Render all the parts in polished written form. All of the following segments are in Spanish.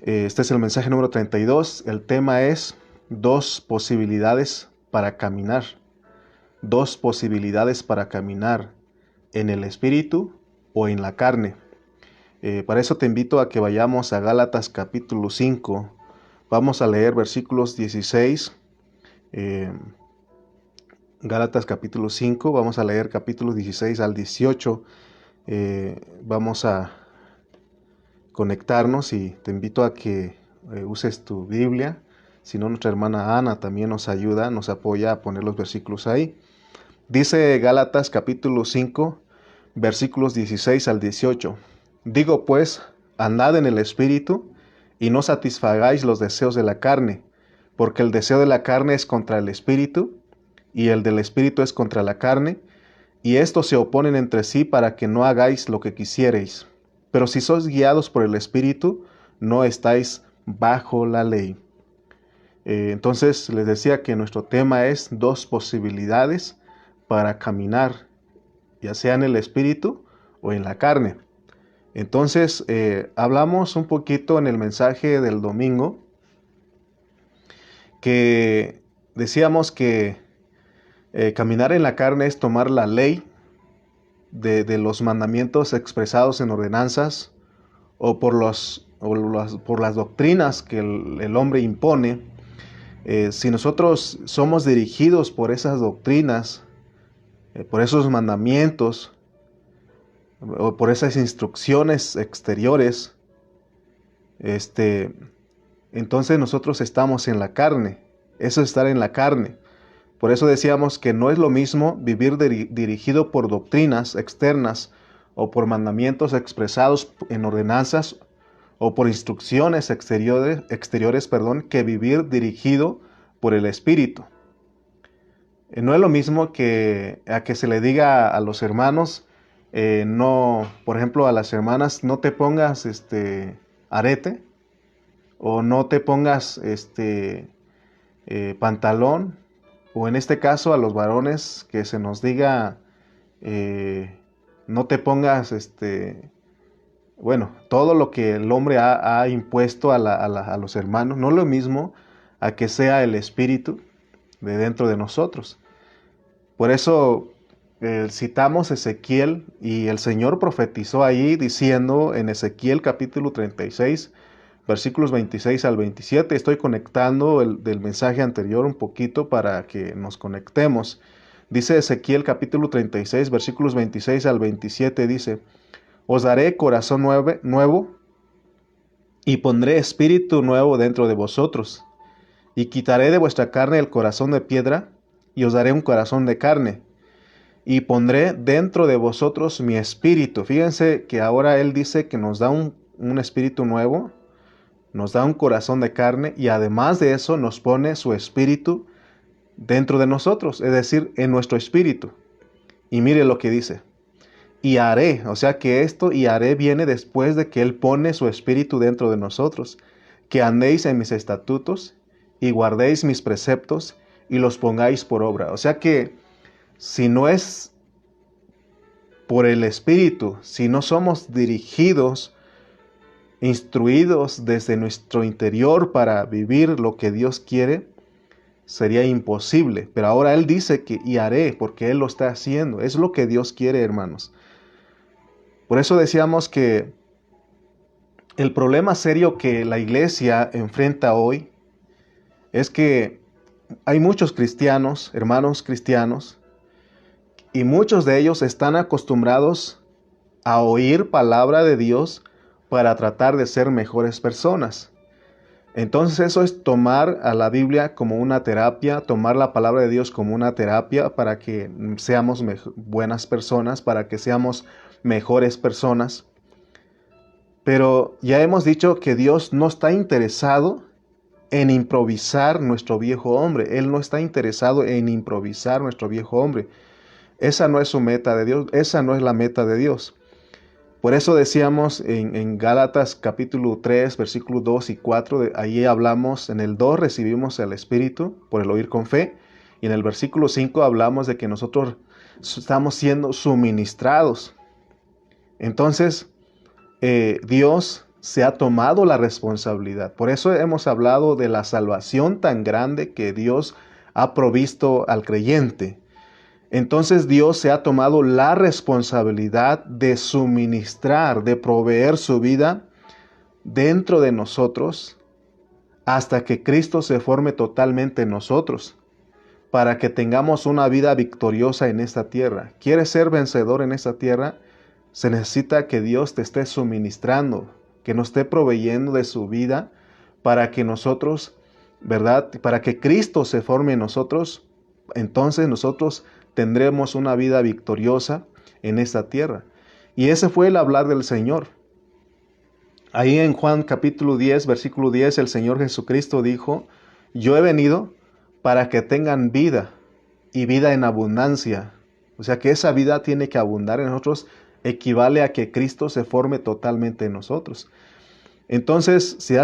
Este es el mensaje número 32. El tema es dos posibilidades para caminar. Dos posibilidades para caminar en el espíritu o en la carne. Para eso te invito a que vayamos a Gálatas capítulo 5. Vamos a leer versículos 16. Gálatas capítulo 5. Vamos a leer capítulos 16 al 18. Vamos a conectarnos y te invito a que uses tu Biblia. Si no, nuestra hermana Ana también nos ayuda, nos apoya a poner los versículos ahí. Dice Gálatas capítulo 5, versículos 16 al 18. Digo pues, andad en el Espíritu, y no satisfagáis los deseos de la carne, porque el deseo de la carne es contra el Espíritu, y el del Espíritu es contra la carne, y estos se oponen entre sí para que no hagáis lo que quisiereis. Pero si sois guiados por el Espíritu, no estáis bajo la ley. Entonces les decía que nuestro tema es dos posibilidades para caminar, ya sea en el Espíritu o en la carne. Entonces hablamos un poquito en el mensaje del domingo que decíamos que caminar en la carne es tomar la ley de los mandamientos expresados en ordenanzas o por las doctrinas que el hombre impone. Si nosotros somos dirigidos por esas doctrinas, por esos mandamientos o por esas instrucciones exteriores, entonces nosotros estamos en la carne. Eso es estar en la carne. Por eso decíamos que no es lo mismo vivir dirigido por doctrinas externas o por mandamientos expresados en ordenanzas o por instrucciones exteriores, que vivir dirigido por el Espíritu. No es lo mismo que a que se le diga a los hermanos, no, por ejemplo, a las hermanas, no te pongas arete o no te pongas pantalón, o en este caso a los varones que se nos diga no te pongas todo lo que el hombre ha impuesto a los hermanos. No es lo mismo a que sea el Espíritu de dentro de nosotros. Por eso citamos Ezequiel, y el Señor profetizó ahí diciendo en Ezequiel capítulo 36, versículos 26 al 27. Estoy conectando del mensaje anterior un poquito para que nos conectemos. Dice Ezequiel capítulo 36, versículos 26 al 27, dice: Os daré corazón nuevo y pondré espíritu nuevo dentro de vosotros, y quitaré de vuestra carne el corazón de piedra, y os daré un corazón de carne, y pondré dentro de vosotros mi espíritu. Fíjense que ahora Él dice que nos da un espíritu nuevo, nos da un corazón de carne, y además de eso nos pone su espíritu dentro de nosotros, es decir, en nuestro espíritu. Y mire lo que dice: y haré, o sea que esto y haré viene después de que Él pone su espíritu dentro de nosotros, que andéis en mis estatutos y guardéis mis preceptos y los pongáis por obra. O sea que si no es por el espíritu, si no somos dirigidos, instruidos desde nuestro interior para vivir lo que Dios quiere, sería imposible. Pero ahora Él dice que y haré, porque Él lo está haciendo. Es lo que Dios quiere, hermanos. Por eso decíamos que el problema serio que la iglesia enfrenta hoy es que hay muchos cristianos, hermanos cristianos, y muchos de ellos están acostumbrados a oír palabra de Dios para tratar de ser mejores personas. Entonces eso es tomar a la Biblia como una terapia, tomar la palabra de Dios como una terapia para que seamos buenas personas, para que seamos mejores personas. Pero ya hemos dicho que Dios no está interesado en improvisar nuestro viejo hombre. Él no está interesado en improvisar nuestro viejo hombre. Esa no es su meta de Dios, esa no es la meta de Dios. Por eso decíamos en Gálatas capítulo 3, versículos 2 y 4, ahí hablamos, en el 2 recibimos el Espíritu por el oír con fe, y en el versículo 5 hablamos de que nosotros estamos siendo suministrados. Entonces, Dios se ha tomado la responsabilidad. Por eso hemos hablado de la salvación tan grande que Dios ha provisto al creyente. Entonces Dios se ha tomado la responsabilidad de suministrar, de proveer su vida dentro de nosotros hasta que Cristo se forme totalmente en nosotros, para que tengamos una vida victoriosa en esta tierra. ¿Quieres ser vencedor en esta tierra? Se necesita que Dios te esté suministrando, que nos esté proveyendo de su vida para que nosotros, ¿verdad? Para que Cristo se forme en nosotros, entonces nosotros tendremos una vida victoriosa en esta tierra. Y ese fue el hablar del Señor. Ahí en Juan capítulo 10, versículo 10, el Señor Jesucristo dijo, yo he venido para que tengan vida y vida en abundancia. O sea que esa vida tiene que abundar en nosotros, equivale a que Cristo se forme totalmente en nosotros. Entonces, si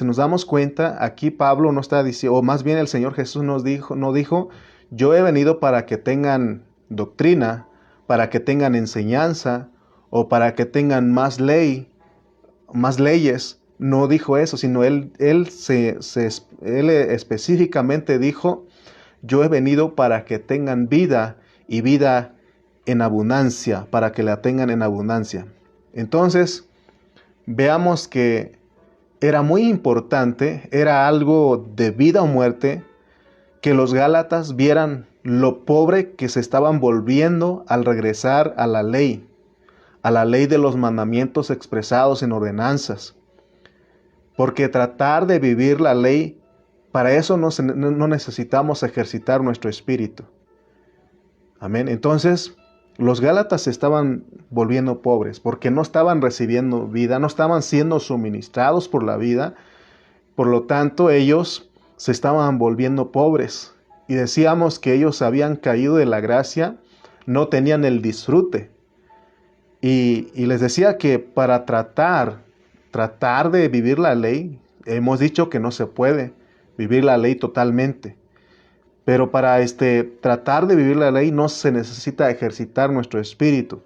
nos damos cuenta, aquí Pablo no está diciendo, o más bien el Señor Jesús no dijo, yo he venido para que tengan doctrina, para que tengan enseñanza, o para que tengan más leyes. No dijo eso, sino él específicamente dijo, yo he venido para que tengan vida y vida en abundancia, para que la tengan en abundancia. Entonces, veamos que era muy importante, era algo de vida o muerte, que los Gálatas vieran lo pobre que se estaban volviendo al regresar a la ley de los mandamientos expresados en ordenanzas. Porque tratar de vivir la ley, para eso no necesitamos ejercitar nuestro espíritu. Amén. Entonces, los Gálatas se estaban volviendo pobres porque no estaban recibiendo vida, no estaban siendo suministrados por la vida. Por lo tanto, ellos se estaban volviendo pobres. Y decíamos que ellos habían caído de la gracia, no tenían el disfrute. Y les decía que para tratar de vivir la ley, hemos dicho que no se puede vivir la ley totalmente. Pero para tratar de vivir la ley no se necesita ejercitar nuestro espíritu.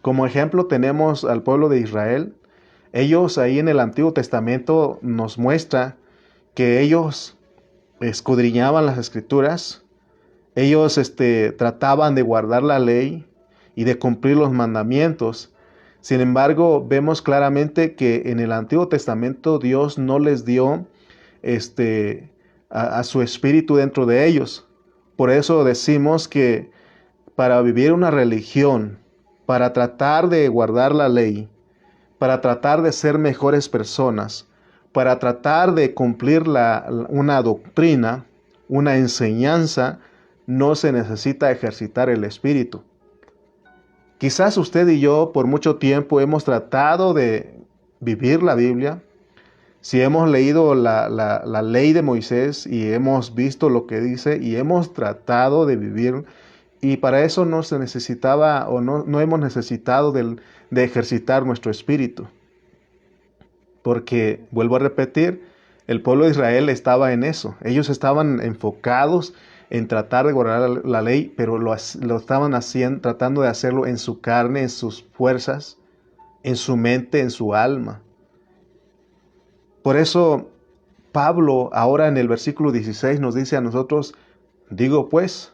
Como ejemplo tenemos al pueblo de Israel. Ellos ahí en el Antiguo Testamento nos muestra que ellos escudriñaban las Escrituras. Ellos trataban de guardar la ley y de cumplir los mandamientos. Sin embargo, vemos claramente que en el Antiguo Testamento Dios no les dio a su espíritu dentro de ellos. Por eso decimos que para vivir una religión, para tratar de guardar la ley, para tratar de ser mejores personas, para tratar de cumplir una doctrina, una enseñanza, no se necesita ejercitar el espíritu. Quizás usted y yo por mucho tiempo hemos tratado de vivir la Biblia. Si hemos leído la ley de Moisés y hemos visto lo que dice y hemos tratado de vivir, y para eso no se necesitaba o no hemos necesitado de ejercitar nuestro espíritu. Porque, vuelvo a repetir, el pueblo de Israel estaba en eso. Ellos estaban enfocados en tratar de guardar la ley, pero lo estaban tratando de hacerlo en su carne, en sus fuerzas, en su mente, en su alma. Por eso Pablo ahora en el versículo 16 nos dice a nosotros, digo pues,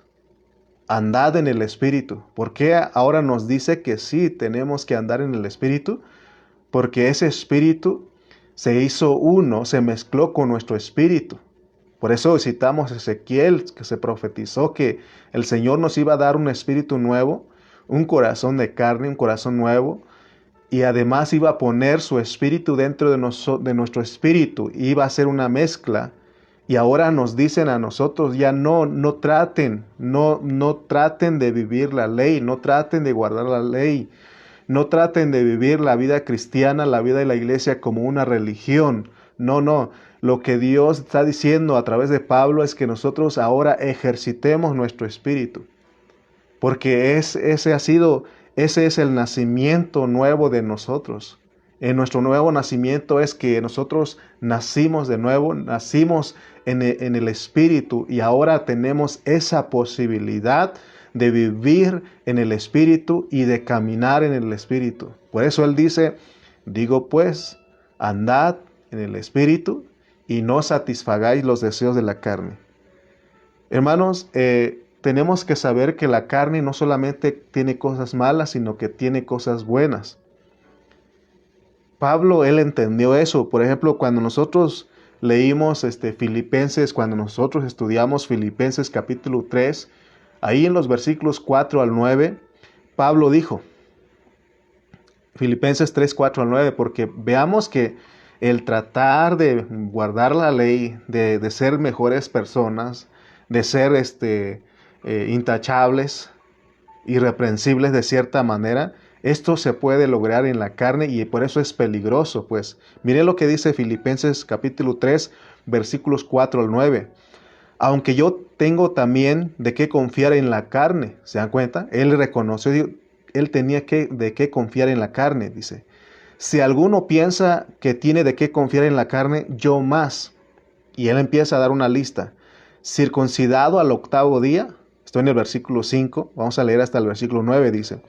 andad en el Espíritu. ¿Por qué ahora nos dice que sí tenemos que andar en el Espíritu? Porque ese Espíritu se hizo uno, se mezcló con nuestro espíritu. Por eso citamos a Ezequiel, que se profetizó que el Señor nos iba a dar un espíritu nuevo, un corazón de carne, un corazón nuevo, y además iba a poner su espíritu dentro de nuestro espíritu, iba a hacer una mezcla. Y ahora nos dicen a nosotros, ya no traten de vivir la ley, no traten de guardar la ley. No traten de vivir la vida cristiana, la vida de la iglesia como una religión. No. Lo que Dios está diciendo a través de Pablo es que nosotros ahora ejercitemos nuestro espíritu. Porque ese es el nacimiento nuevo de nosotros. En nuestro nuevo nacimiento es que nosotros nacimos de nuevo, nacimos en el espíritu y ahora tenemos esa posibilidad de vivir en el Espíritu y de caminar en el Espíritu. Por eso él dice, digo pues, andad en el espíritu y no satisfagáis los deseos de la carne. Hermanos, tenemos que saber que la carne no solamente tiene cosas malas, sino que tiene cosas buenas. Pablo, él entendió eso. Por ejemplo, cuando nosotros leímos Filipenses, cuando nosotros estudiamos Filipenses capítulo 3, ahí en los versículos 4 al 9, Pablo dijo, Filipenses 3, 4 al 9, porque veamos que el tratar de guardar la ley, de ser mejores personas, de ser intachables, irreprensibles de cierta manera, esto se puede lograr en la carne y por eso es peligroso, pues. Miren lo que dice Filipenses capítulo 3, versículos 4 al 9. Aunque yo tengo también de qué confiar en la carne, ¿se dan cuenta? Él reconoció, él tenía de qué confiar en la carne, dice. Si alguno piensa que tiene de qué confiar en la carne, yo más. Y él empieza a dar una lista. Circuncidado al 8º día, estoy en el versículo 5, vamos a leer hasta el versículo 9, dice.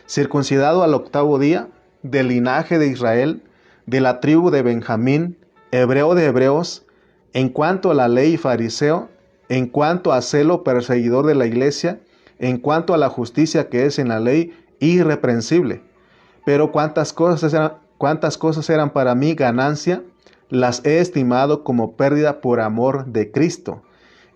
Circuncidado al 8º día, del linaje de Israel, de la tribu de Benjamín, hebreo de hebreos, en cuanto a la ley fariseo, en cuanto a celo perseguidor de la iglesia, en cuanto a la justicia que es en la ley, irreprensible. Pero cuántas cosas eran para mí ganancia, las he estimado como pérdida por amor de Cristo.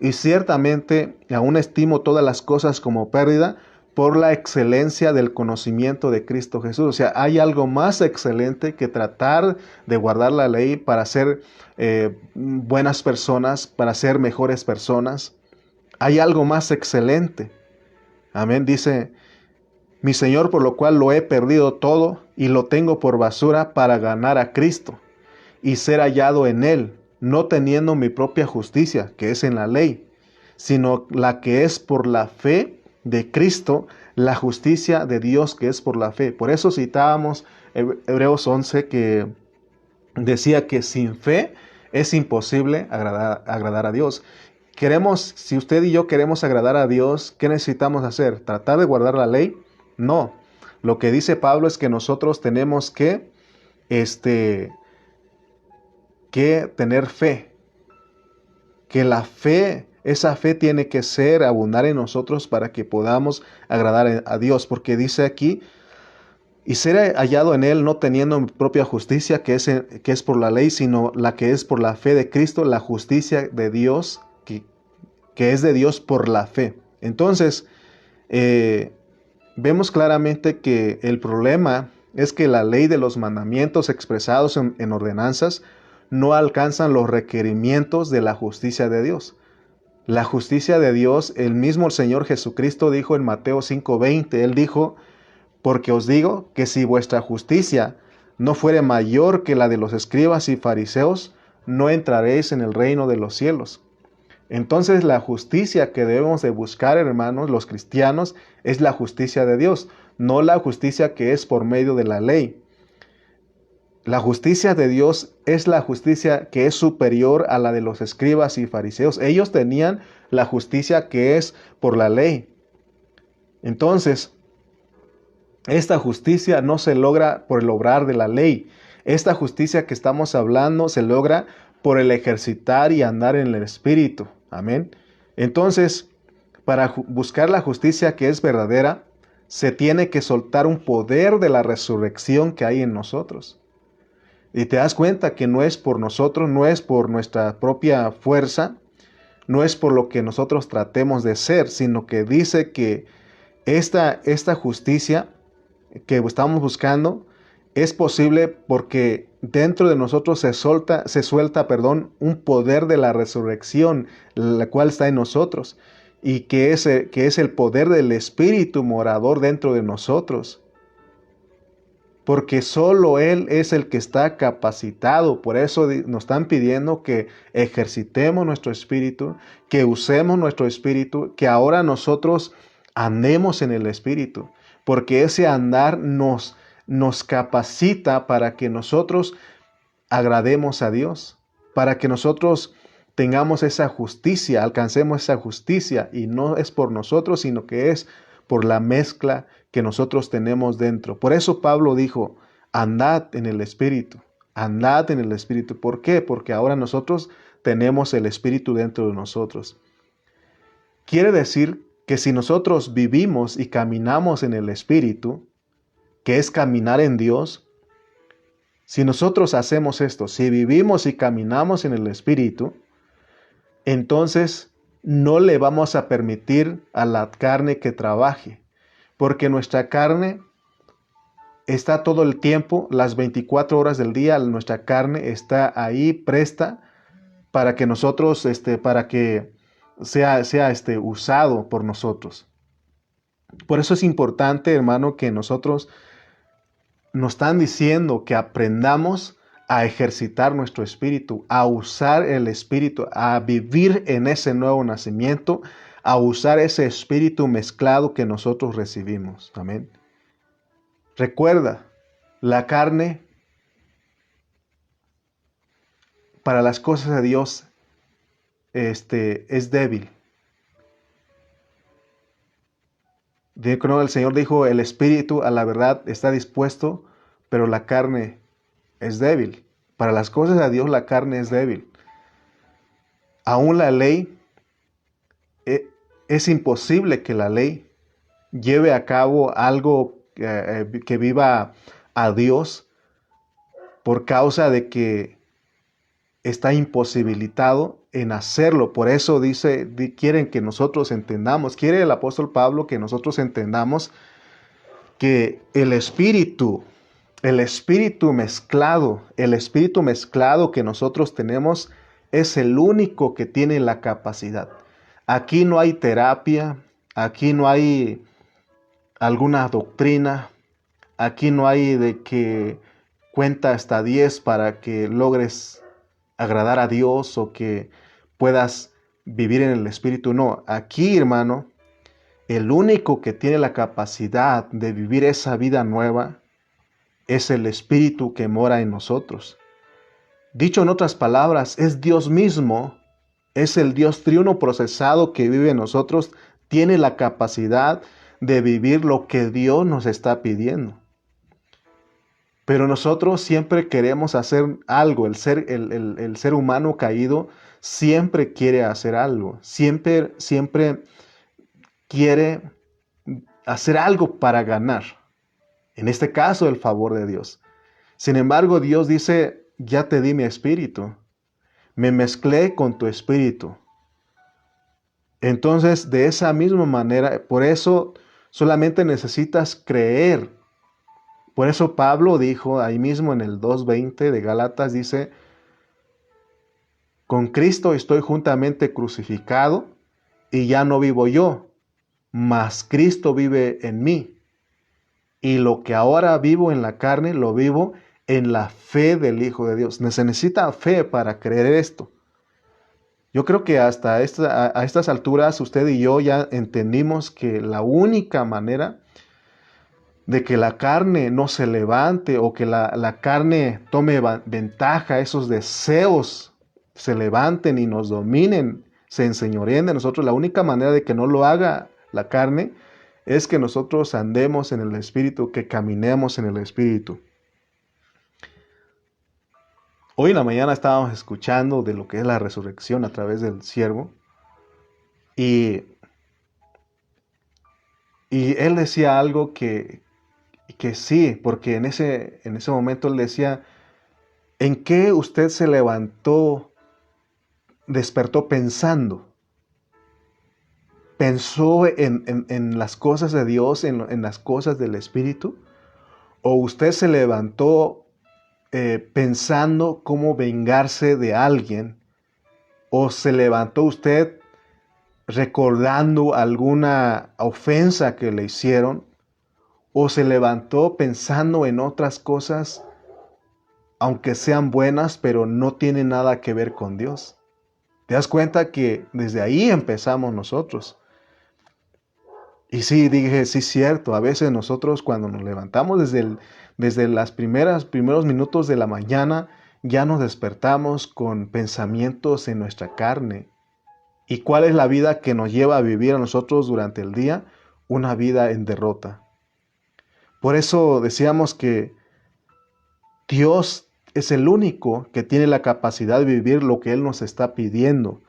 Y ciertamente aún estimo todas las cosas como pérdida por la excelencia del conocimiento de Cristo Jesús. O sea, hay algo más excelente que tratar de guardar la ley para ser buenas personas, para ser mejores personas. Hay algo más excelente. Amén. Dice, mi Señor, por lo cual lo he perdido todo y lo tengo por basura para ganar a Cristo y ser hallado en Él, no teniendo mi propia justicia, que es en la ley, sino la que es por la fe de Cristo, la justicia de Dios que es por la fe. Por eso citábamos Hebreos 11, que decía que sin fe es imposible agradar a Dios. Si usted y yo queremos agradar a Dios, ¿qué necesitamos hacer? ¿Tratar de guardar la ley? No. Lo que dice Pablo es que nosotros tenemos que tener fe. Que la fe, esa fe tiene que abundar en nosotros para que podamos agradar a Dios. Porque dice aquí, y ser hallado en Él no teniendo mi propia justicia, que es por la ley, sino la que es por la fe de Cristo, la justicia de Dios, que es de Dios por la fe. Entonces, vemos claramente que el problema es que la ley de los mandamientos expresados en ordenanzas no alcanzan los requerimientos de la justicia de Dios. La justicia de Dios, el mismo Señor Jesucristo dijo en Mateo 5:20, Él dijo, porque os digo que si vuestra justicia no fuere mayor que la de los escribas y fariseos, no entraréis en el reino de los cielos. Entonces la justicia que debemos de buscar, hermanos, los cristianos, es la justicia de Dios, no la justicia que es por medio de la ley. La justicia de Dios es la justicia que es superior a la de los escribas y fariseos. Ellos tenían la justicia que es por la ley. Entonces, esta justicia no se logra por el obrar de la ley. Esta justicia que estamos hablando se logra por el ejercitar y andar en el Espíritu. Amén. Entonces, para buscar la justicia que es verdadera, se tiene que soltar un poder de la resurrección que hay en nosotros. Y te das cuenta que no es por nosotros, no es por nuestra propia fuerza, no es por lo que nosotros tratemos de ser, sino que dice que esta justicia que estamos buscando es posible porque dentro de nosotros se suelta, un poder de la resurrección, la cual está en nosotros, y que es el poder del Espíritu morador dentro de nosotros. Porque solo Él es el que está capacitado. Por eso nos están pidiendo que ejercitemos nuestro espíritu, que usemos nuestro espíritu, que ahora nosotros andemos en el Espíritu. Porque ese andar nos capacita para que nosotros agrademos a Dios, para que nosotros tengamos esa justicia, alcancemos esa justicia, y no es por nosotros, sino que es por la mezcla que nosotros tenemos dentro. Por eso Pablo dijo, andad en el Espíritu, andad en el Espíritu. ¿Por qué? Porque ahora nosotros tenemos el Espíritu dentro de nosotros. Quiere decir que si nosotros vivimos y caminamos en el Espíritu, que es caminar en Dios, si nosotros hacemos esto, si vivimos y caminamos en el Espíritu, entonces no le vamos a permitir a la carne que trabaje, porque nuestra carne está todo el tiempo, las 24 horas del día, nuestra carne está ahí presta para que nosotros, para que sea usado por nosotros. Por eso es importante, hermano, que nosotros nos están diciendo que aprendamos a ejercitar nuestro espíritu, a usar el espíritu, a vivir en ese nuevo nacimiento, a usar ese espíritu mezclado que nosotros recibimos. Amén. Recuerda, la carne para las cosas de Dios es débil. El Señor dijo, el espíritu a la verdad está dispuesto, pero la carne es débil. Para las cosas de Dios la carne es débil. Aún la ley, es imposible que la ley lleve a cabo algo que viva a Dios por causa de que está imposibilitado en hacerlo. Por eso quieren que nosotros entendamos, quiere el apóstol Pablo que nosotros entendamos que el espíritu mezclado que nosotros tenemos es el único que tiene la capacidad. Aquí no hay terapia, aquí no hay alguna doctrina, aquí no hay de que cuenta hasta 10 para que logres agradar a Dios o que puedas vivir en el Espíritu. No, aquí, hermano, el único que tiene la capacidad de vivir esa vida nueva es el Espíritu que mora en nosotros. Dicho en otras palabras, es Dios mismo, es el Dios triuno procesado que vive en nosotros, tiene la capacidad de vivir lo que Dios nos está pidiendo. Pero nosotros siempre queremos hacer algo. El ser humano caído siempre quiere hacer algo. Siempre quiere hacer algo para ganar. En este caso, el favor de Dios. Sin embargo, Dios dice, ya te di mi espíritu. Me mezclé con tu espíritu. Entonces, de esa misma manera, por eso solamente necesitas creer. Por eso Pablo dijo ahí mismo en el 2:20 de Gálatas, dice, con Cristo estoy juntamente crucificado y ya no vivo yo, mas Cristo vive en mí. Y lo que ahora vivo en la carne, lo vivo en la fe del Hijo de Dios. Se necesita fe para creer esto. Yo creo que hasta a estas alturas usted y yo ya entendimos que la única manera de que la carne no se levante o que la carne tome ventaja, esos deseos se levanten y nos dominen, se enseñoreen de nosotros, la única manera de que no lo haga la carne es que nosotros andemos en el Espíritu, que caminemos en el Espíritu. Hoy en la mañana estábamos escuchando de lo que es la resurrección a través del siervo y él decía algo que sí, porque en ese momento él decía, ¿en qué usted se levantó, despertó pensando? ¿Pensó en las cosas de Dios, en las cosas del Espíritu? ¿O usted se levantó pensando cómo vengarse de alguien? ¿O se levantó usted recordando alguna ofensa que le hicieron? ¿O se levantó pensando en otras cosas, aunque sean buenas, pero no tienen nada que ver con Dios? ¿Te das cuenta que desde ahí empezamos nosotros? Y sí, dije, sí, cierto, a veces nosotros cuando nos levantamos desde los primeros minutos de la mañana, ya nos despertamos con pensamientos en nuestra carne. ¿Y cuál es la vida que nos lleva a vivir a nosotros durante el día? Una vida en derrota. Por eso decíamos que Dios es el único que tiene la capacidad de vivir lo que Él nos está pidiendo.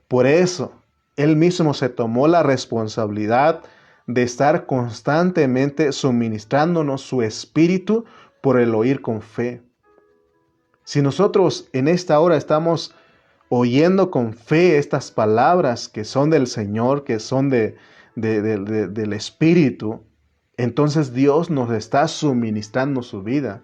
Por eso, Él mismo se tomó la responsabilidad de estar constantemente suministrándonos su espíritu por el oír con fe. Si nosotros en esta hora estamos oyendo con fe estas palabras que son del Señor, que son del Espíritu, entonces Dios nos está suministrando su vida.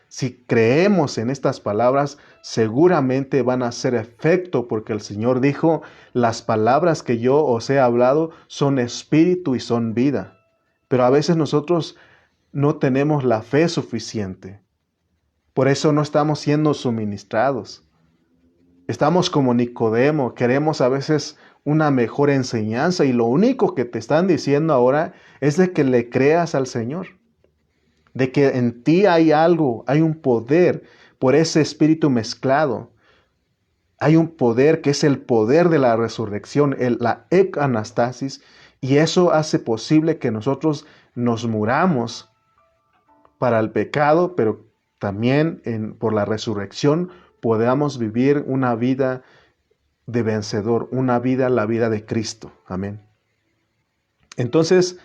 Si creemos en estas palabras, seguramente van a hacer efecto, porque el Señor dijo, las palabras que yo os he hablado son espíritu y son vida. Pero a veces nosotros no tenemos la fe suficiente. Por eso no estamos siendo suministrados. Estamos como Nicodemo, queremos a veces una mejor enseñanza y lo único que te están diciendo ahora es de que le creas al Señor. De que en ti hay algo, hay un poder por ese espíritu mezclado. Hay un poder que es el poder de la resurrección, la anastasis, y eso hace posible que nosotros nos muramos para el pecado, pero también por la resurrección podamos vivir una vida de vencedor, una vida, la vida de Cristo. Amén. Entonces,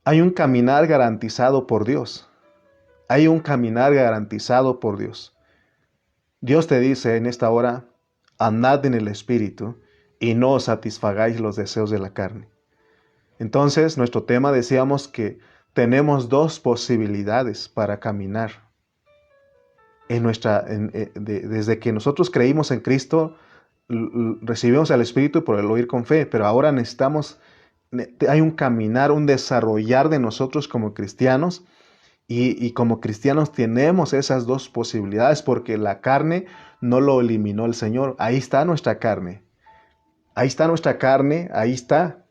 hay un caminar garantizado por Dios. Hay un caminar garantizado por Dios. Dios te dice en esta hora, andad en el Espíritu y no os satisfagáis los deseos de la carne. Entonces, nuestro tema decíamos que tenemos dos posibilidades para caminar. Desde que nosotros creímos en Cristo, recibimos al Espíritu por el oír con fe, pero ahora hay un caminar, un desarrollar de nosotros como cristianos, y como cristianos tenemos esas dos posibilidades porque la carne no lo eliminó el Señor. Ahí está nuestra carne. Ahí está nuestra carne, ahí está.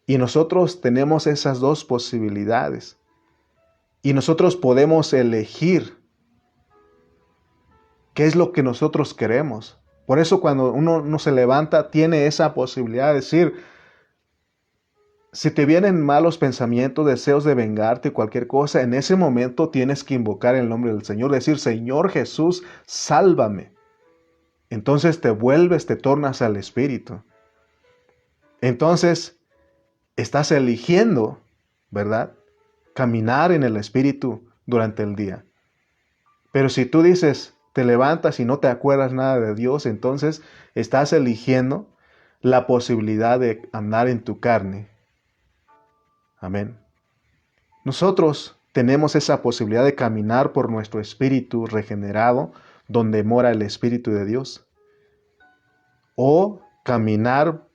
Y nosotros tenemos esas dos posibilidades. Y nosotros podemos elegir qué es lo que nosotros queremos. Por eso cuando uno no se levanta, tiene esa posibilidad de decir, si te vienen malos pensamientos, deseos de vengarte, cualquier cosa, en ese momento tienes que invocar el nombre del Señor, decir, Señor Jesús, sálvame. Entonces te vuelves, te tornas al Espíritu. Entonces, estás eligiendo, ¿verdad? Caminar en el Espíritu durante el día. Pero si tú dices, te levantas y no te acuerdas nada de Dios, entonces estás eligiendo la posibilidad de andar en tu carne. Amén. Nosotros tenemos esa posibilidad de caminar por nuestro espíritu regenerado, donde mora el Espíritu de Dios. O caminar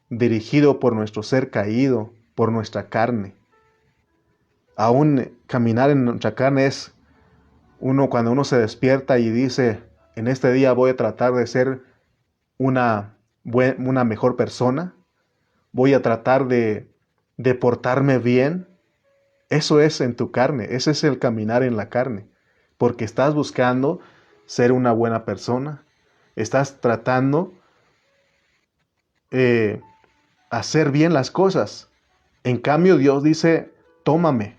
dirigido por nuestro ser caído, por nuestra carne. Aún caminar en nuestra carne es cuando uno se despierta y dice, en este día voy a tratar de ser una mejor persona, voy a tratar de portarme bien. Eso es en tu carne, ese es el caminar en la carne, porque estás buscando ser una buena persona, estás tratando hacer bien las cosas. En cambio Dios dice, tómame,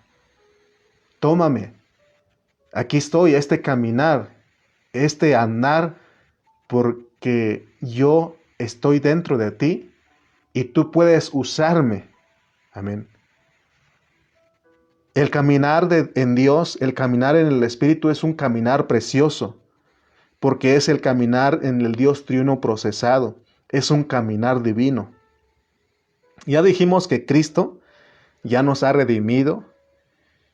aquí estoy, este caminar, este andar, porque yo estoy dentro de ti y tú puedes usarme. Amén. El caminar en Dios, el caminar en el Espíritu es un caminar precioso, porque es el caminar en el Dios triuno procesado, es un caminar divino. Ya dijimos que Cristo ya nos ha redimido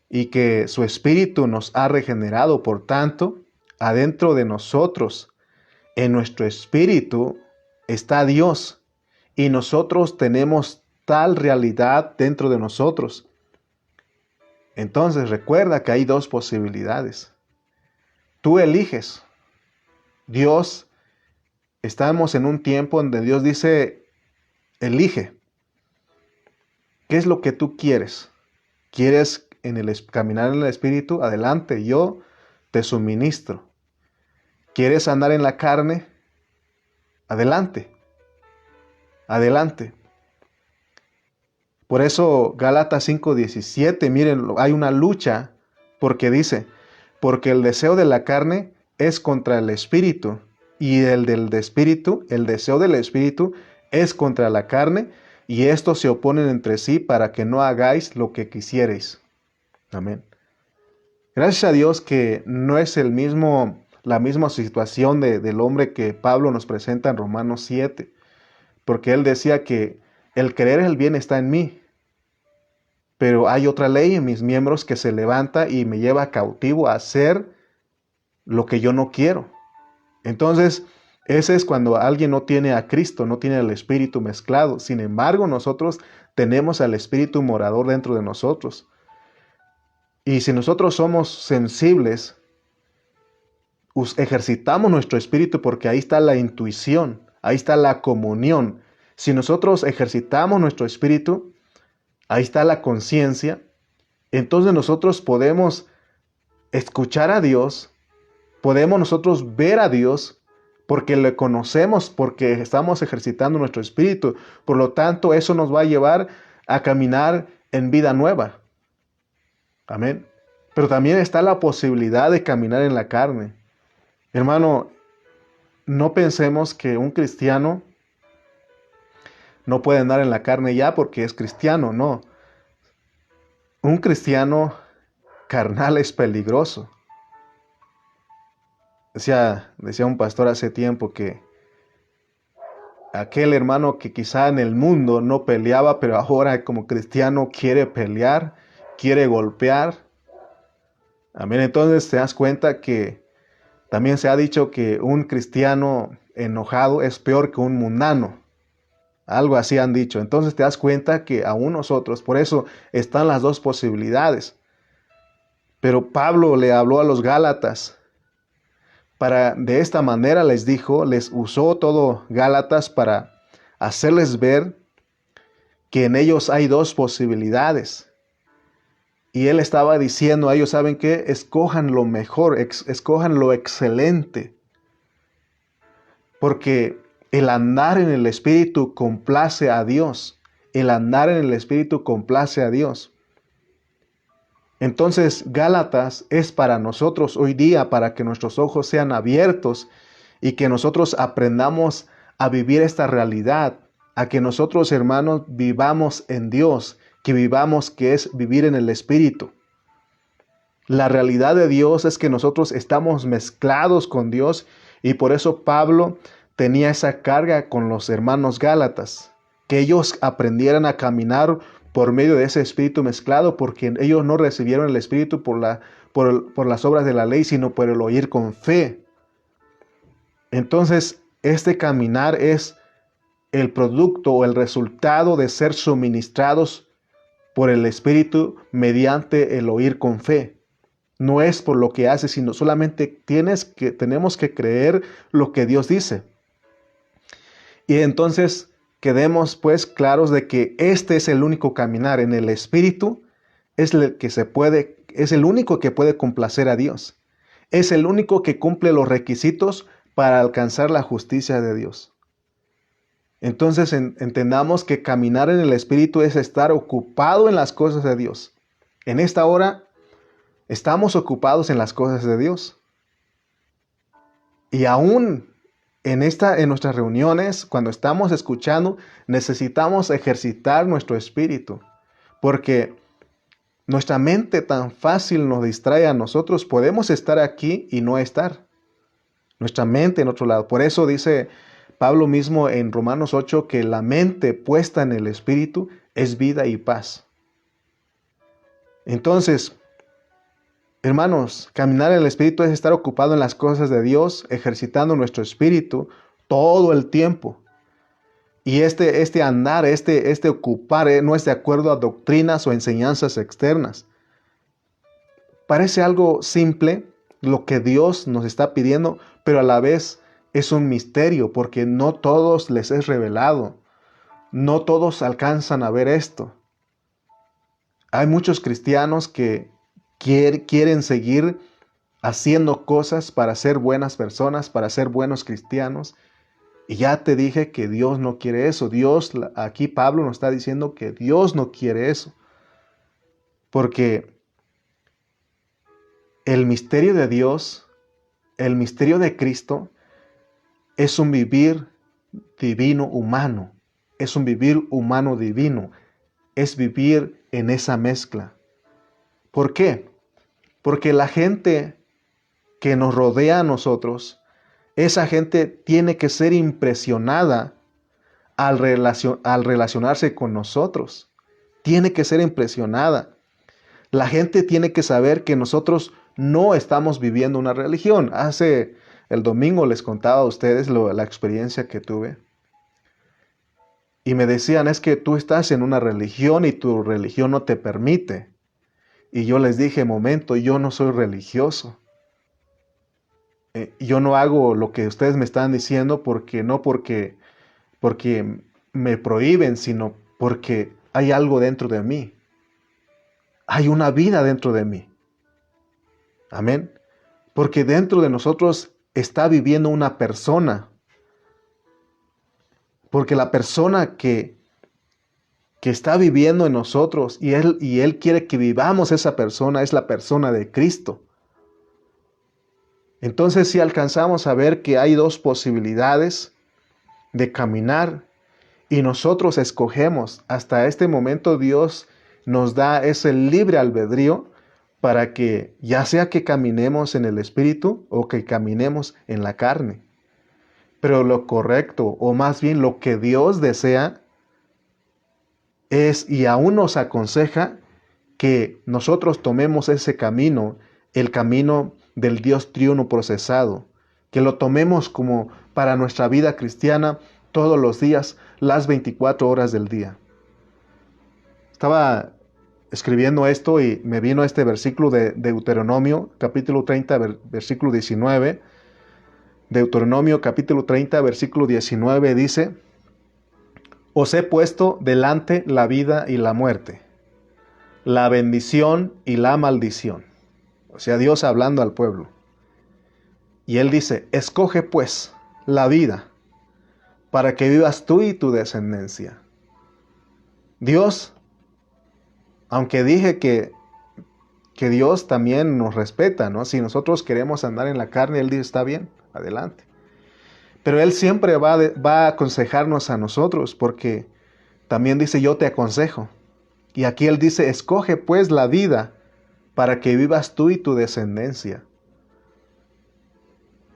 y que su Espíritu nos ha regenerado, por tanto, adentro de nosotros, en nuestro espíritu, está Dios y nosotros tenemos tal realidad dentro de nosotros. Entonces recuerda que hay dos posibilidades. Tú eliges. Dios, estamos en un tiempo donde Dios dice, elige. ¿Qué es lo que tú quieres? ¿Quieres caminar en el Espíritu? Adelante, yo te suministro. ¿Quieres andar en la carne? Adelante. Adelante. Por eso Gálatas 5:17, miren, hay una lucha porque dice, porque el deseo de la carne es contra el espíritu, y el del espíritu, el deseo del espíritu es contra la carne, y estos se oponen entre sí para que no hagáis lo que quisiereis. Amén. Gracias a Dios que no es la misma situación del hombre que Pablo nos presenta en Romanos 7, porque él decía que el querer el bien está en mí, pero hay otra ley en mis miembros que se levanta y me lleva cautivo a hacer lo que yo no quiero. Entonces, ese es cuando alguien no tiene a Cristo, no tiene el Espíritu mezclado. Sin embargo, nosotros tenemos al Espíritu morador dentro de nosotros. Y si nosotros somos sensibles, ejercitamos nuestro espíritu porque ahí está la intuición, ahí está la comunión. Si nosotros ejercitamos nuestro espíritu, ahí está la conciencia. Entonces nosotros podemos escuchar a Dios, podemos nosotros ver a Dios porque le conocemos, porque estamos ejercitando nuestro espíritu. Por lo tanto, eso nos va a llevar a caminar en vida nueva. Amén. Pero también está la posibilidad de caminar en la carne. Hermano, no pensemos que un cristiano no puede andar en la carne ya porque es cristiano, no. Un cristiano carnal es peligroso. Decía un pastor hace tiempo que aquel hermano que quizá en el mundo no peleaba, pero ahora como cristiano quiere pelear, quiere golpear. Amén. Entonces te das cuenta que también se ha dicho que un cristiano enojado es peor que un mundano. Algo así han dicho. Entonces te das cuenta que aún nosotros, por eso están las dos posibilidades. Pero Pablo le habló a los Gálatas. De esta manera les dijo, les usó todo Gálatas para hacerles ver que en ellos hay dos posibilidades. Y él estaba diciendo a ellos, ¿saben qué? Escojan lo mejor, escojan lo excelente. Porque el andar en el Espíritu complace a Dios. El andar en el Espíritu complace a Dios. Entonces, Gálatas es para nosotros hoy día, para que nuestros ojos sean abiertos y que nosotros aprendamos a vivir esta realidad, a que nosotros, hermanos, vivamos en Dios, que vivamos que es vivir en el Espíritu. La realidad de Dios es que nosotros estamos mezclados con Dios y por eso Pablo tenía esa carga con los hermanos Gálatas, que ellos aprendieran a caminar por medio de ese espíritu mezclado, porque ellos no recibieron el espíritu por las obras de la ley, sino por el oír con fe. Entonces, este caminar es el producto o el resultado de ser suministrados por el espíritu mediante el oír con fe. No es por lo que haces, sino solamente tenemos que creer lo que Dios dice. Y entonces quedemos pues claros de que este es el único caminar en el Espíritu, es el único que puede complacer a Dios. Es el único que cumple los requisitos para alcanzar la justicia de Dios. Entonces entendamos que caminar en el Espíritu es estar ocupado en las cosas de Dios. En esta hora estamos ocupados en las cosas de Dios. Y aún en nuestras reuniones, cuando estamos escuchando, necesitamos ejercitar nuestro espíritu, porque nuestra mente tan fácil nos distrae a nosotros. Podemos estar aquí y no estar. Nuestra mente en otro lado. Por eso dice Pablo mismo en Romanos 8 que la mente puesta en el espíritu es vida y paz. Entonces, hermanos, caminar en el Espíritu es estar ocupado en las cosas de Dios, ejercitando nuestro espíritu todo el tiempo. Y este andar, este ocupar, no es de acuerdo a doctrinas o enseñanzas externas. Parece algo simple lo que Dios nos está pidiendo, pero a la vez es un misterio porque no todos les es revelado. No todos alcanzan a ver esto. Hay muchos cristianos que quieren seguir haciendo cosas para ser buenas personas, para ser buenos cristianos. Y ya te dije que Dios no quiere eso. Aquí Pablo nos está diciendo que Dios no quiere eso. Porque el misterio de Dios, el misterio de Cristo, es un vivir divino humano. Es un vivir humano divino. Es vivir en esa mezcla. ¿Por qué? Porque la gente que nos rodea a nosotros, esa gente tiene que ser impresionada al relacionarse con nosotros. Tiene que ser impresionada. La gente tiene que saber que nosotros no estamos viviendo una religión. Hace el domingo les contaba a ustedes la experiencia que tuve. Y me decían, es que tú estás en una religión y tu religión no te permite. Y yo les dije, momento, yo no soy religioso. Yo no hago lo que ustedes me están diciendo porque me prohíben, sino porque hay algo dentro de mí. Hay una vida dentro de mí. Amén. Porque dentro de nosotros está viviendo una persona. Porque la persona que está viviendo en nosotros y Él quiere que vivamos esa persona es la persona de Cristo. Entonces, si alcanzamos a ver que hay dos posibilidades de caminar y nosotros escogemos, hasta este momento Dios nos da ese libre albedrío para que ya sea que caminemos en el Espíritu o que caminemos en la carne. Pero lo correcto, o más bien lo que Dios desea, es y aún nos aconseja que nosotros tomemos ese camino, el camino del Dios triuno procesado, que lo tomemos como para nuestra vida cristiana todos los días, las 24 horas del día. Estaba escribiendo esto y me vino este versículo de Deuteronomio, capítulo 30, versículo 19. Deuteronomio, capítulo 30, versículo 19 dice: Os he puesto delante la vida y la muerte, la bendición y la maldición. O sea, Dios hablando al pueblo. Y Él dice, escoge pues la vida para que vivas tú y tu descendencia. Dios, aunque dije que Dios también nos respeta, ¿no? Si nosotros queremos andar en la carne, Él dice, está bien, adelante. Pero Él siempre va a aconsejarnos a nosotros, porque también dice, yo te aconsejo. Y aquí Él dice, escoge pues la vida para que vivas tú y tu descendencia.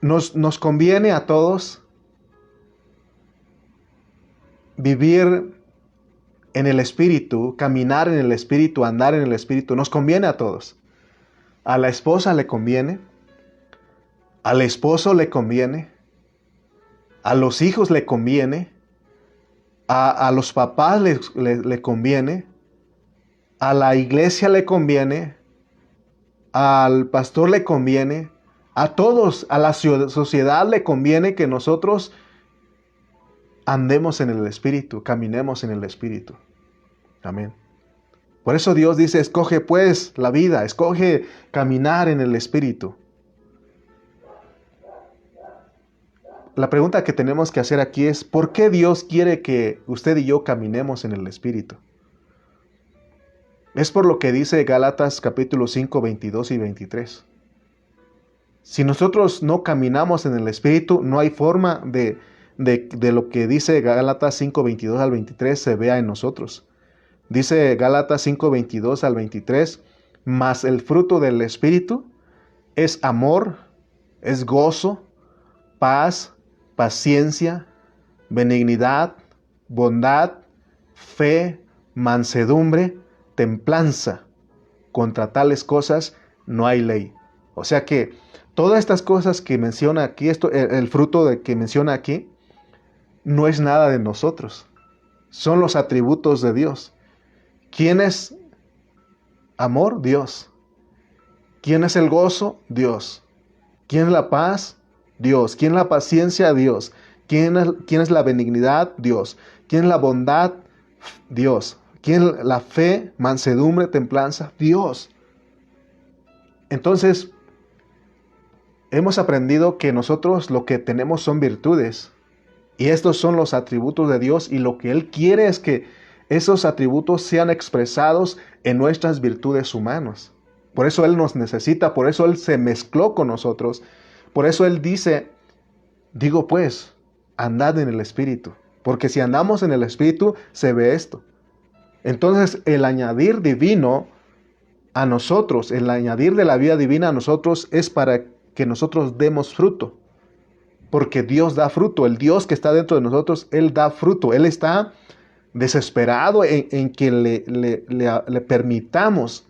Nos conviene a todos vivir en el Espíritu, caminar en el Espíritu, andar en el Espíritu. Nos conviene a todos. A la esposa le conviene, al esposo le conviene, a los hijos le conviene, a los papás le conviene, a la iglesia le conviene, al pastor le conviene, a todos, a la sociedad le conviene que nosotros andemos en el Espíritu, caminemos en el Espíritu. Amén. Por eso Dios dice, escoge pues la vida, escoge caminar en el Espíritu. La pregunta que tenemos que hacer aquí es, ¿por qué Dios quiere que usted y yo caminemos en el Espíritu? Es por lo que dice Gálatas capítulo 5, 22 y 23. Si nosotros no caminamos en el Espíritu, no hay forma de lo que dice Gálatas 5, 22 al 23 se vea en nosotros. Dice Gálatas 5, 22 al 23, mas el fruto del Espíritu es amor, es gozo, paz, paciencia, benignidad, bondad, fe, mansedumbre, templanza. Contra tales cosas no hay ley. O sea que todas estas cosas que menciona aquí, el fruto que menciona aquí, no es nada de nosotros. Son los atributos de Dios. ¿Quién es amor? Dios. ¿Quién es el gozo? Dios. ¿Quién es la paz? Dios. ¿Quién es la paciencia? Dios. ¿Quién es la benignidad? Dios. ¿Quién es la bondad? Dios. ¿Quién es la fe, mansedumbre, templanza? Dios. Entonces, hemos aprendido que nosotros lo que tenemos son virtudes. Y estos son los atributos de Dios. Y lo que Él quiere es que esos atributos sean expresados en nuestras virtudes humanas. Por eso Él nos necesita, por eso Él se mezcló con nosotros. Por eso Él dice, digo pues, andad en el Espíritu. Porque si andamos en el Espíritu, se ve esto. Entonces el añadir divino a nosotros, el añadir de la vida divina a nosotros es para que nosotros demos fruto. Porque Dios da fruto. El Dios que está dentro de nosotros, Él da fruto. Él está desesperado en que le permitamos,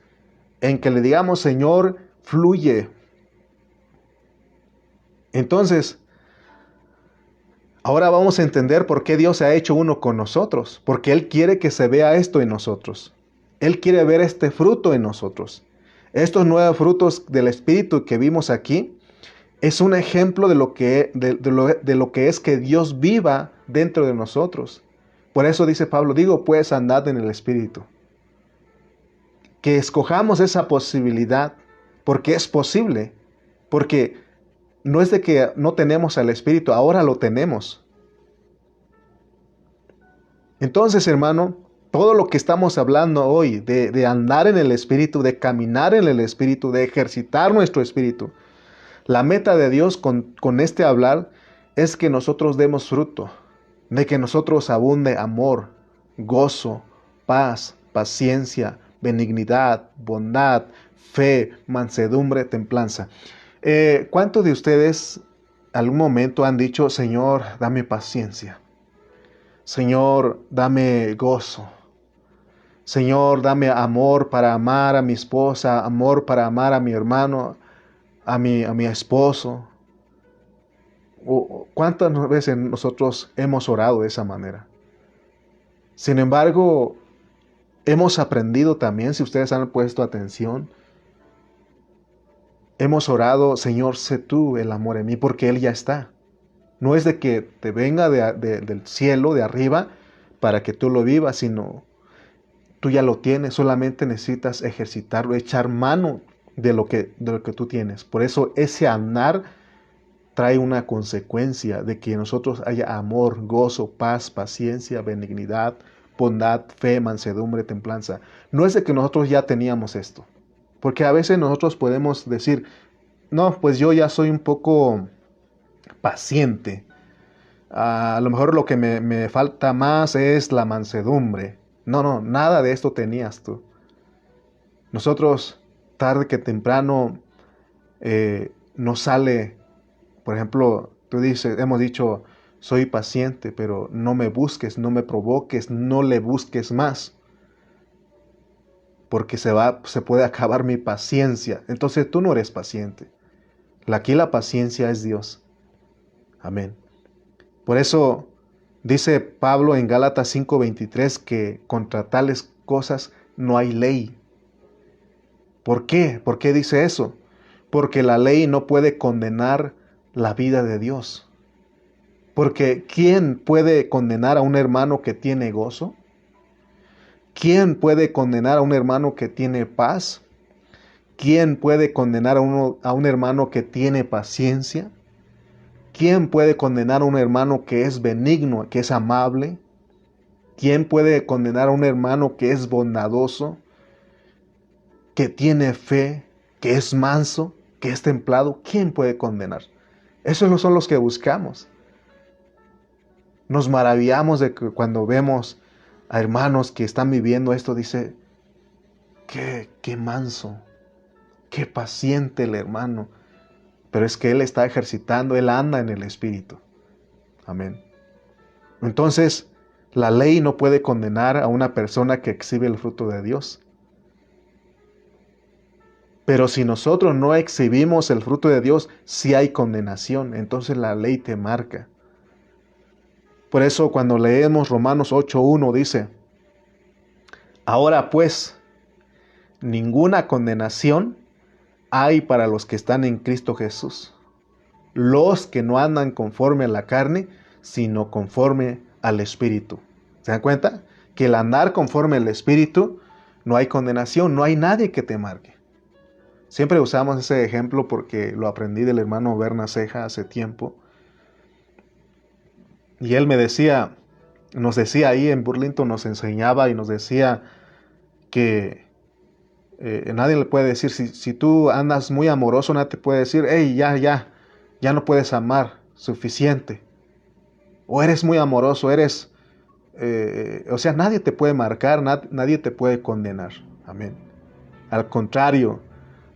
en que le digamos, Señor, fluye. Entonces, ahora vamos a entender por qué Dios se ha hecho uno con nosotros. Porque Él quiere que se vea esto en nosotros. Él quiere ver este fruto en nosotros. Estos 9 frutos del Espíritu que vimos aquí es un ejemplo de lo que es que Dios viva dentro de nosotros. Por eso dice Pablo, digo pues, andad en el Espíritu. Que escojamos esa posibilidad, porque es posible. Porque no es de que no tenemos al Espíritu, ahora lo tenemos. Entonces, hermano, todo lo que estamos hablando hoy, de andar en el Espíritu, de caminar en el Espíritu, de ejercitar nuestro Espíritu, la meta de Dios con este hablar es que nosotros demos fruto, de que nosotros abunde amor, gozo, paz, paciencia, benignidad, bondad, fe, mansedumbre, templanza. ¿Cuántos de ustedes algún momento han dicho, Señor, dame paciencia? Señor, dame gozo. Señor, dame amor para amar a mi esposa, amor para amar a mi hermano, a mi esposo. ¿Cuántas veces nosotros hemos orado de esa manera? Sin embargo, hemos aprendido también, si ustedes han puesto atención, hemos orado, Señor, sé tú el amor en mí, porque Él ya está. No es de que te venga del cielo, de arriba, para que tú lo vivas, sino tú ya lo tienes, solamente necesitas ejercitarlo, echar mano de lo que tú tienes. Por eso ese andar trae una consecuencia de que en nosotros haya amor, gozo, paz, paciencia, benignidad, bondad, fe, mansedumbre, templanza. No es de que nosotros ya teníamos esto, porque a veces nosotros podemos decir, no, pues yo ya soy un poco paciente. A lo mejor lo que me falta más es la mansedumbre. No, no, nada de esto tenías tú. Nosotros, tarde que temprano, nos sale, por ejemplo, hemos dicho, soy paciente, pero no me busques, no me provoques, no le busques más, porque se puede acabar mi paciencia. Entonces tú no eres paciente. Aquí la paciencia es Dios. Amén. Por eso dice Pablo en Gálatas 5:23 que contra tales cosas no hay ley. ¿Por qué? ¿Por qué dice eso? Porque la ley no puede condenar la vida de Dios. Porque ¿quién puede condenar a un hermano que tiene gozo? ¿Quién puede condenar a un hermano que tiene paz? ¿Quién puede condenar a un hermano que tiene paciencia? ¿Quién puede condenar a un hermano que es benigno, que es amable? ¿Quién puede condenar a un hermano que es bondadoso, que tiene fe, que es manso, que es templado? ¿Quién puede condenar? Esos no son los que buscamos. Nos maravillamos de que cuando vemos a hermanos que están viviendo esto, dice, qué manso, qué paciente el hermano. Pero es que él está ejercitando, él anda en el Espíritu. Amén. Entonces, la ley no puede condenar a una persona que exhibe el fruto de Dios. Pero si nosotros no exhibimos el fruto de Dios, sí hay condenación. Entonces la ley te marca. Por eso cuando leemos Romanos 8:1 dice, ahora pues, ninguna condenación hay para los que están en Cristo Jesús. Los que no andan conforme a la carne, sino conforme al Espíritu. ¿Se dan cuenta? Que el andar conforme al Espíritu, no hay condenación, no hay nadie que te marque. Siempre usamos ese ejemplo porque lo aprendí del hermano Berna Ceja hace tiempo. Y él nos decía ahí en Burlington, nos enseñaba y nos decía que nadie le puede decir, si tú andas muy amoroso, nadie te puede decir, hey, ya no puedes amar suficiente. O eres muy amoroso, o sea, nadie te puede marcar, nadie te puede condenar. Amén. Al contrario,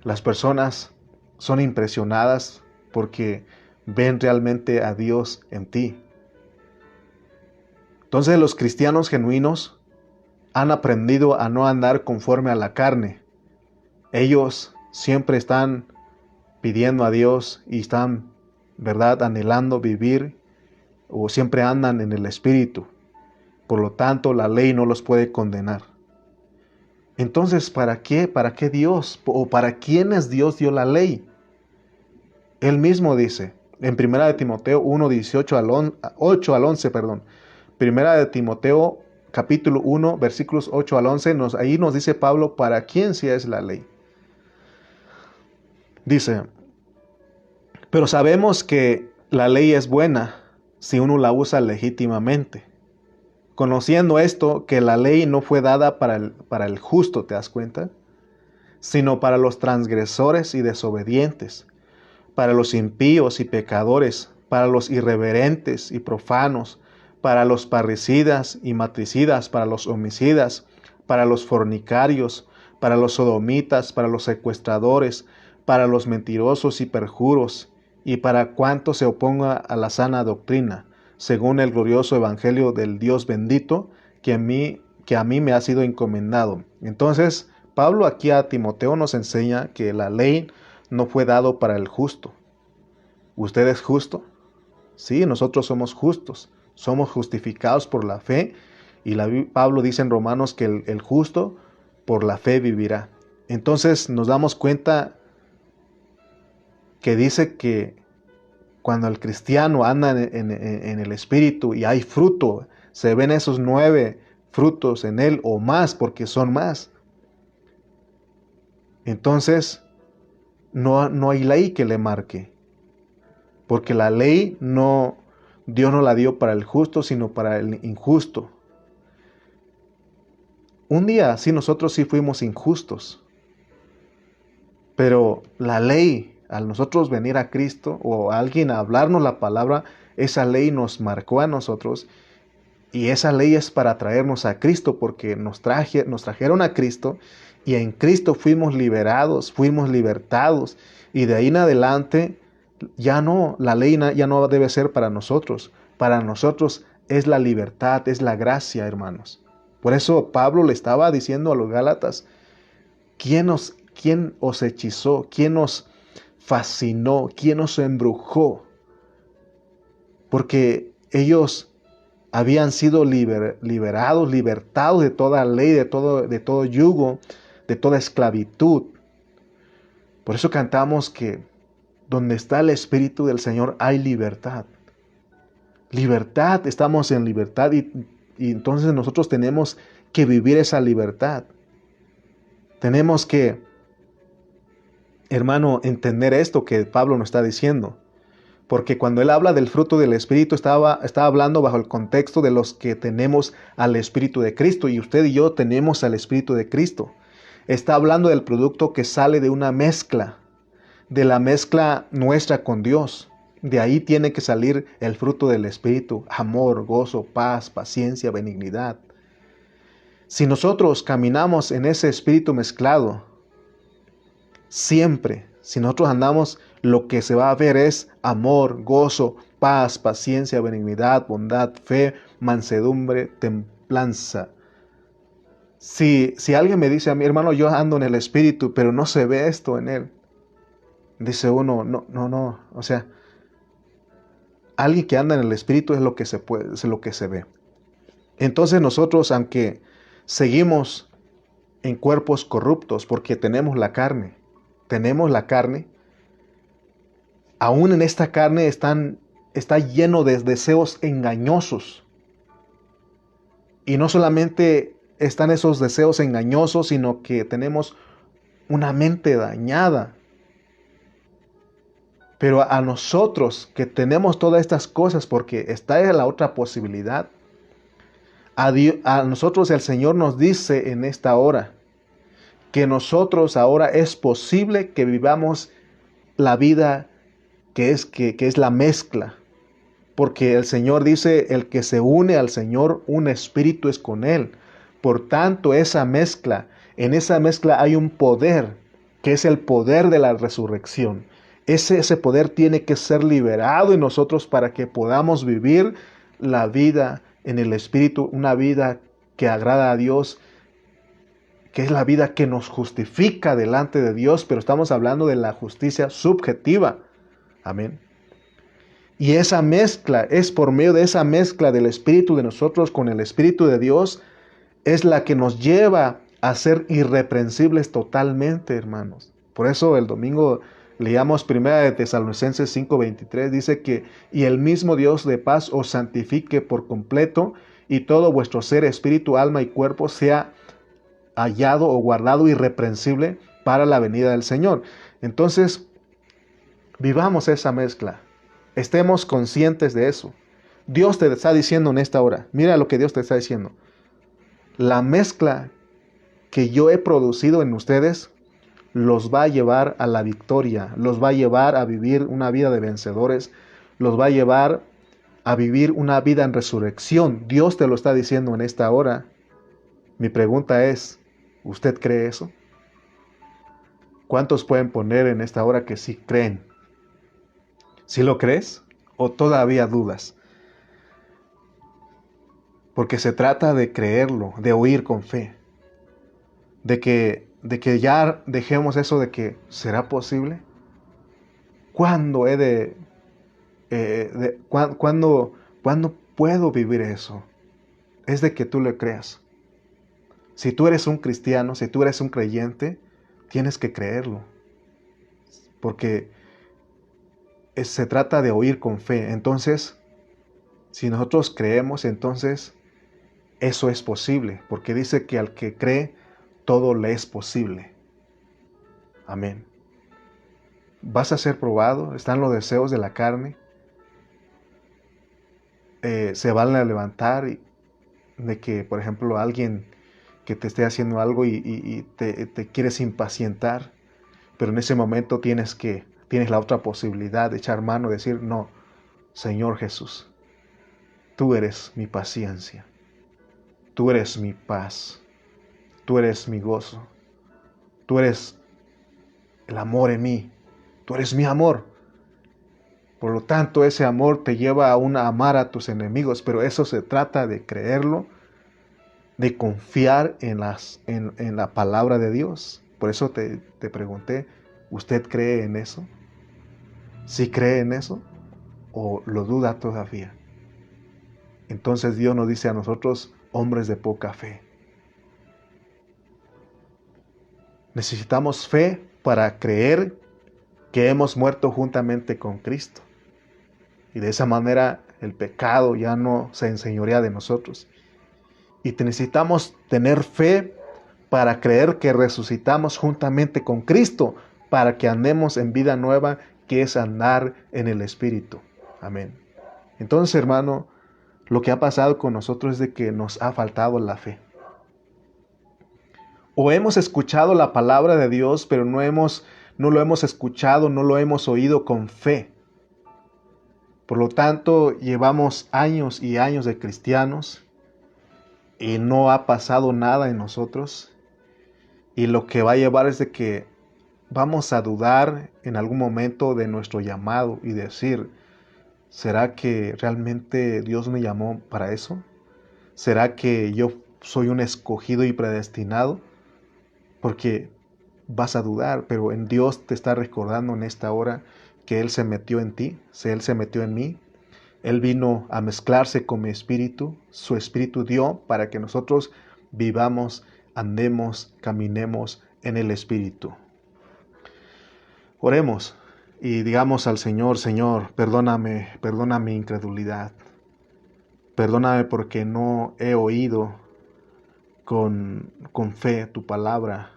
las personas son impresionadas porque ven realmente a Dios en ti. Entonces los cristianos genuinos han aprendido a no andar conforme a la carne. Ellos siempre están pidiendo a Dios y están, ¿verdad?, anhelando vivir, o siempre andan en el Espíritu. Por lo tanto, la ley no los puede condenar. Entonces, ¿para qué? ¿Para qué Dios? ¿O para quiénes Dios dio la ley? Él mismo dice, en 1 de Timoteo 1, 8 al 11, perdón. 1 de Timoteo, capítulo 1, versículos 8 al 11, ahí nos dice Pablo, ¿para quién sí es la ley? Dice, pero sabemos que la ley es buena si uno la usa legítimamente. Conociendo esto, que la ley no fue dada para el justo, ¿te das cuenta? Sino para los transgresores y desobedientes, para los impíos y pecadores, para los irreverentes y profanos, para los parricidas y matricidas, para los homicidas, para los fornicarios, para los sodomitas, para los secuestradores, para los mentirosos y perjuros, y para cuanto se oponga a la sana doctrina, según el glorioso evangelio del Dios bendito, que a mí me ha sido encomendado. Entonces, Pablo aquí a Timoteo nos enseña que la ley no fue dado para el justo. ¿Usted es justo? Sí, nosotros somos justos. Somos justificados por la fe. Y Pablo dice en Romanos que el justo por la fe vivirá. Entonces nos damos cuenta que dice que cuando el cristiano anda en el Espíritu y hay fruto, se ven esos 9 frutos en él o más, porque son más. Entonces, no hay ley que le marque. Porque la ley Dios no la dio para el justo, sino para el injusto. Un día, sí, nosotros sí fuimos injustos. Pero la ley, al nosotros venir a Cristo o a alguien a hablarnos la palabra, esa ley nos marcó a nosotros. Y esa ley es para traernos a Cristo, porque nos trajeron a Cristo y en Cristo fuimos liberados, fuimos libertados. Y de ahí en adelante, la ley ya no debe ser para nosotros. Para nosotros es la libertad, es la gracia, hermanos. Por eso Pablo le estaba diciendo a los Gálatas, ¿quién os hechizó? ¿Quién os fascinó? ¿Quién os embrujó? Porque ellos habían sido libertados de toda ley, de todo yugo, de toda esclavitud. Por eso cantamos que donde está el Espíritu del Señor hay libertad. Libertad, estamos en libertad y entonces nosotros tenemos que vivir esa libertad. Tenemos que, hermano, entender esto que Pablo nos está diciendo. Porque cuando él habla del fruto del Espíritu, estaba hablando bajo el contexto de los que tenemos al Espíritu de Cristo. Y usted y yo tenemos al Espíritu de Cristo. Está hablando del producto que sale de una mezcla, de la mezcla nuestra con Dios. De ahí tiene que salir el fruto del Espíritu: amor, gozo, paz, paciencia, benignidad. Si nosotros caminamos en ese Espíritu mezclado, siempre, si nosotros andamos, lo que se va a ver es amor, gozo, paz, paciencia, benignidad, bondad, fe, mansedumbre, templanza. Si alguien me dice a mi hermano, yo ando en el Espíritu, pero no se ve esto en él, dice uno, no, o sea, alguien que anda en el Espíritu es lo que es lo que se ve. Entonces nosotros, aunque seguimos en cuerpos corruptos, porque tenemos la carne, aún en esta carne está lleno de deseos engañosos. Y no solamente están esos deseos engañosos, sino que tenemos una mente dañada. Pero a nosotros que tenemos todas estas cosas, porque está la otra posibilidad, a nosotros el Señor nos dice en esta hora que nosotros ahora es posible que vivamos la vida que es la mezcla. Porque el Señor dice, el que se une al Señor, un espíritu es con Él. Por tanto, en esa mezcla hay un poder, que es el poder de la resurrección. Ese poder tiene que ser liberado en nosotros para que podamos vivir la vida en el Espíritu, una vida que agrada a Dios, que es la vida que nos justifica delante de Dios, pero estamos hablando de la justicia subjetiva. Amén. Y esa mezcla, es por medio de esa mezcla del Espíritu de nosotros con el Espíritu de Dios, es la que nos lleva a ser irreprensibles totalmente, hermanos. Por eso el domingo leíamos 1 de Tesalonicenses 5:23, dice que, y el mismo Dios de paz os santifique por completo, y todo vuestro ser, espíritu, alma y cuerpo sea hallado o guardado irreprensible para la venida del Señor. Entonces, vivamos esa mezcla. Estemos conscientes de eso. Dios te está diciendo en esta hora, mira lo que Dios te está diciendo. La mezcla que yo he producido en ustedes los va a llevar a la victoria, los va a llevar a vivir una vida de vencedores, los va a llevar a vivir una vida en resurrección. Dios te lo está diciendo en esta hora. Mi pregunta es, ¿usted cree eso? ¿Cuántos pueden poner en esta hora que sí creen? ¿Sí lo crees o todavía dudas? Porque se trata de creerlo, de oír con fe, de que ya dejemos eso de que ¿será posible? ¿Cuándo cuándo puedo vivir eso? Es de que tú le creas. Si tú eres un cristiano, si tú eres un creyente, tienes que creerlo. Porque se trata de oír con fe. Entonces, si nosotros creemos, entonces eso es posible. Porque dice que al que cree, todo le es posible. Amén. Vas a ser probado, están los deseos de la carne, se van a levantar de que, por ejemplo, alguien que te esté haciendo algo y te quieres impacientar, pero en ese momento tienes la otra posibilidad de echar mano y decir, no, Señor Jesús, tú eres mi paciencia, tú eres mi paz, tú eres mi gozo, tú eres el amor en mí, tú eres mi amor. Por lo tanto, ese amor te lleva a amar a tus enemigos, pero eso se trata de creerlo, de confiar en la palabra de Dios. Por eso te pregunté, ¿usted cree en eso? ¿Sí cree en eso? ¿O lo duda todavía? Entonces Dios nos dice a nosotros, hombres de poca fe. Necesitamos fe para creer que hemos muerto juntamente con Cristo. Y de esa manera el pecado ya no se enseñorea de nosotros. Y necesitamos tener fe para creer que resucitamos juntamente con Cristo, para que andemos en vida nueva, que es andar en el Espíritu. Amén. Entonces, hermano, lo que ha pasado con nosotros es de que nos ha faltado la fe. O hemos escuchado la palabra de Dios, pero no lo hemos escuchado, no lo hemos oído con fe. Por lo tanto, llevamos años y años de cristianos y no ha pasado nada en nosotros. Y lo que va a llevar es de que vamos a dudar en algún momento de nuestro llamado y decir, ¿será que realmente Dios me llamó para eso? ¿Será que yo soy un escogido y predestinado? Porque vas a dudar, pero en Dios te está recordando en esta hora que Él se metió en ti, Él se metió en mí. Él vino a mezclarse con mi espíritu, su espíritu dio para que nosotros vivamos, andemos, caminemos en el espíritu. Oremos y digamos al Señor, Señor, perdona mi incredulidad. Perdóname porque no he oído con fe tu palabra.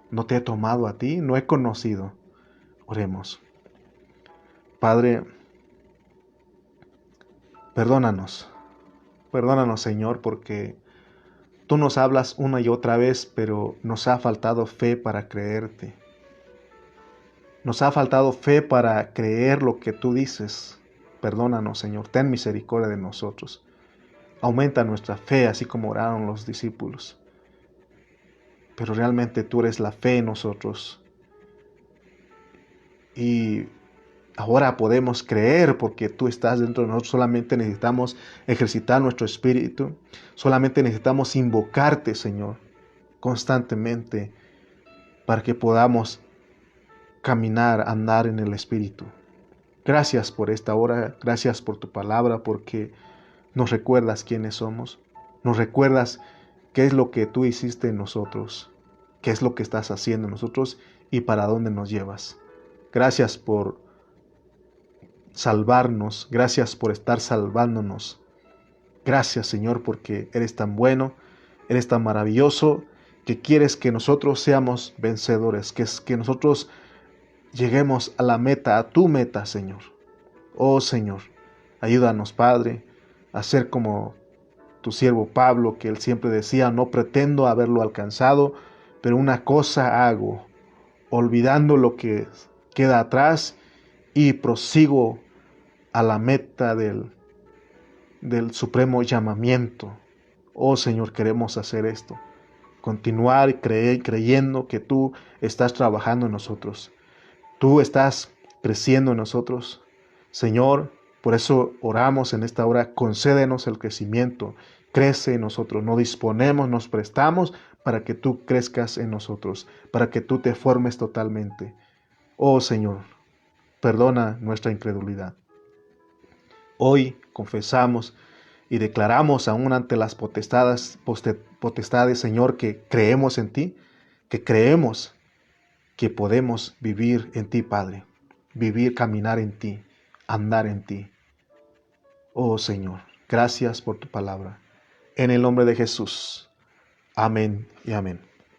No te he tomado a ti, no he conocido. Oremos. Padre, perdónanos. Perdónanos, Señor, porque Tú nos hablas una y otra vez, pero nos ha faltado fe para creerte. Nos ha faltado fe para creer lo que tú dices. Perdónanos, Señor. Ten misericordia de nosotros. Aumenta nuestra fe, así como oraron los discípulos. Pero realmente tú eres la fe en nosotros. Y ahora podemos creer porque tú estás dentro de nosotros. Solamente necesitamos ejercitar nuestro espíritu. Solamente necesitamos invocarte, Señor, constantemente para que podamos caminar, andar en el espíritu. Gracias por esta hora. Gracias por tu palabra, porque nos recuerdas quiénes somos. Nos recuerdas qué es lo que tú hiciste en nosotros. Qué es lo que estás haciendo en nosotros y para dónde nos llevas. Gracias por salvarnos, gracias por estar salvándonos. Gracias, Señor, porque eres tan bueno, eres tan maravilloso, que quieres que nosotros seamos vencedores, que nosotros lleguemos a la meta, a tu meta, Señor. Oh, Señor, ayúdanos, Padre, a ser como tu siervo Pablo, que él siempre decía: no pretendo haberlo alcanzado, pero una cosa hago, olvidando lo que queda atrás y prosigo a la meta del supremo llamamiento. Oh, Señor, queremos hacer esto. Continuar creyendo que tú estás trabajando en nosotros. Tú estás creciendo en nosotros. Señor, por eso oramos en esta hora: concédenos el crecimiento. Crece en nosotros. Nos disponemos, nos prestamos para que tú crezcas en nosotros, para que tú te formes totalmente. Oh, Señor, perdona nuestra incredulidad. Hoy confesamos y declaramos aún ante las potestades, Señor, que creemos en ti, que creemos que podemos vivir en ti, Padre, vivir, caminar en ti, andar en ti. Oh, Señor, gracias por tu palabra. En el nombre de Jesús. Amén y amén.